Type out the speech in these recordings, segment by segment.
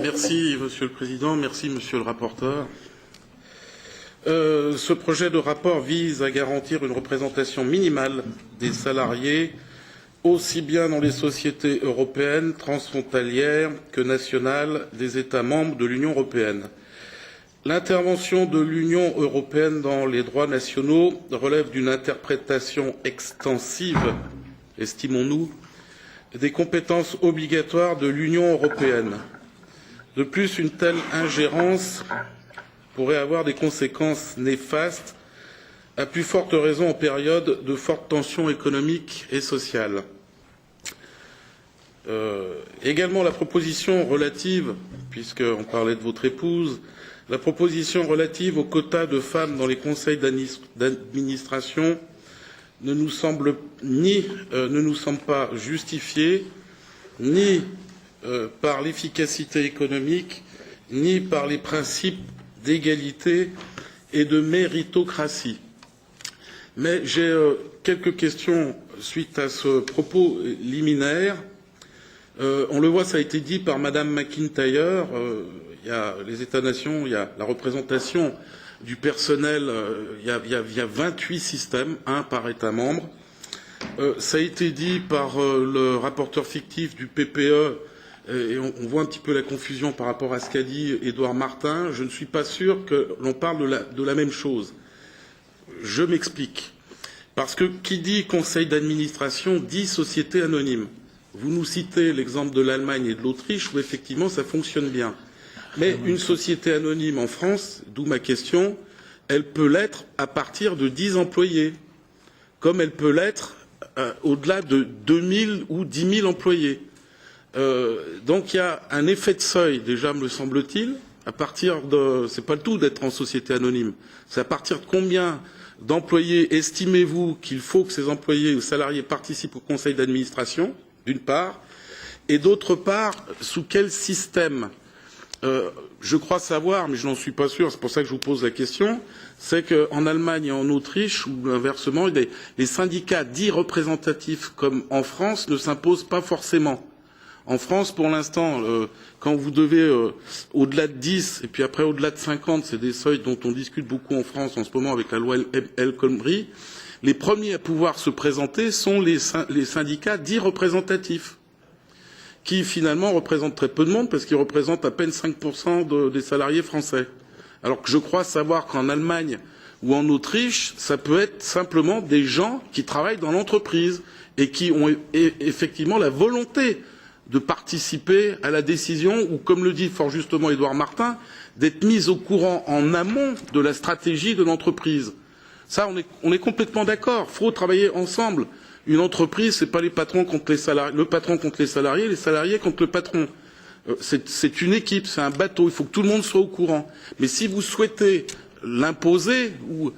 Merci, Monsieur le Président. Merci, Monsieur le rapporteur. Ce projet de rapport vise à garantir une représentation minimale des salariés, aussi bien dans les sociétés européennes, transfrontalières que nationales des États membres de l'Union européenne. L'intervention de l'Union européenne dans les droits nationaux relève d'une interprétation extensive, estimons-nous, des compétences obligatoires de l'Union européenne. De plus, une telle ingérence pourrait avoir des conséquences néfastes, à plus forte raison en période de fortes tensions économiques et sociales. Également la proposition relative, puisqu'on parlait de votre épouse, la proposition relative aux quotas de femmes dans les conseils d'administration ne nous semble pas justifiée ni par l'efficacité économique, ni par les principes d'égalité et de méritocratie. Mais j'ai quelques questions suite à ce propos liminaire. On le voit, ça a été dit par Madame McIntyre, il y a les États-nations, il y a la représentation du personnel, il y a 28 systèmes, un par État membre. Ça a été dit par le rapporteur fictif du PPE, et on voit un petit peu la confusion par rapport à ce qu'a dit Édouard Martin. Je ne suis pas sûr que l'on parle de la même chose. Je m'explique. Parce que qui dit conseil d'administration dit société anonyme. Vous nous citez l'exemple de l'Allemagne et de l'Autriche où effectivement ça fonctionne bien. Mais une société anonyme en France, d'où ma question, elle peut l'être à partir de 10 employés, comme elle peut l'être au-delà de 2000 ou 10 000 employés. Donc il y a un effet de seuil, déjà me semble-t-il, à partir de... C'est pas le tout d'être en société anonyme. C'est à partir de combien d'employés estimez-vous qu'il faut que ces employés ou salariés participent au conseil d'administration, d'une part, et d'autre part, sous quel système je crois savoir, mais je n'en suis pas sûr, c'est pour ça que je vous pose la question, c'est qu'en Allemagne et en Autriche, ou inversement, les syndicats dits représentatifs comme en France ne s'imposent pas forcément. En France, pour l'instant, quand vous devez au-delà de 10 et puis après au-delà de 50, c'est des seuils dont on discute beaucoup en France en ce moment avec la loi El Khomri, les premiers à pouvoir se présenter sont les syndicats dits représentatifs, qui finalement représentent très peu de monde parce qu'ils représentent à peine 5% des salariés français. Alors que je crois savoir qu'en Allemagne ou en Autriche, ça peut être simplement des gens qui travaillent dans l'entreprise et qui ont effectivement la volonté de participer à la décision ou, comme le dit fort justement Édouard Martin, d'être mis au courant en amont de la stratégie de l'entreprise. Ça, on est complètement d'accord. Il faut travailler ensemble. Une entreprise, ce n'est pas les patrons contre les salariés, le patron contre les salariés contre le patron. C'est une équipe, c'est un bateau. Il faut que tout le monde soit au courant. Mais si vous souhaitez l'imposer ou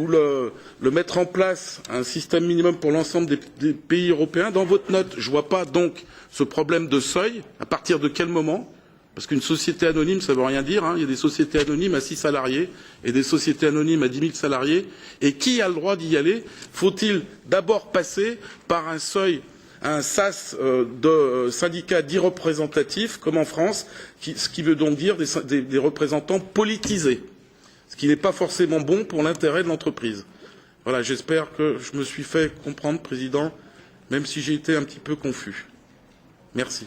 le mettre en place, un système minimum pour l'ensemble des pays européens, dans votre note, je ne vois pas donc ce problème de seuil. À partir de quel moment? Parce qu'une société anonyme, ça ne veut rien dire. Il y a des sociétés anonymes à 6 salariés et des sociétés anonymes à 10 000 salariés. Et qui a le droit d'y aller? Faut-il d'abord passer par un seuil, un SAS de syndicats dits représentatifs, comme en France, ce qui veut donc dire des représentants politisés, ce qui n'est pas forcément bon pour l'intérêt de l'entreprise. Voilà, j'espère que je me suis fait comprendre, Président, même si j'ai été un petit peu confus. Merci.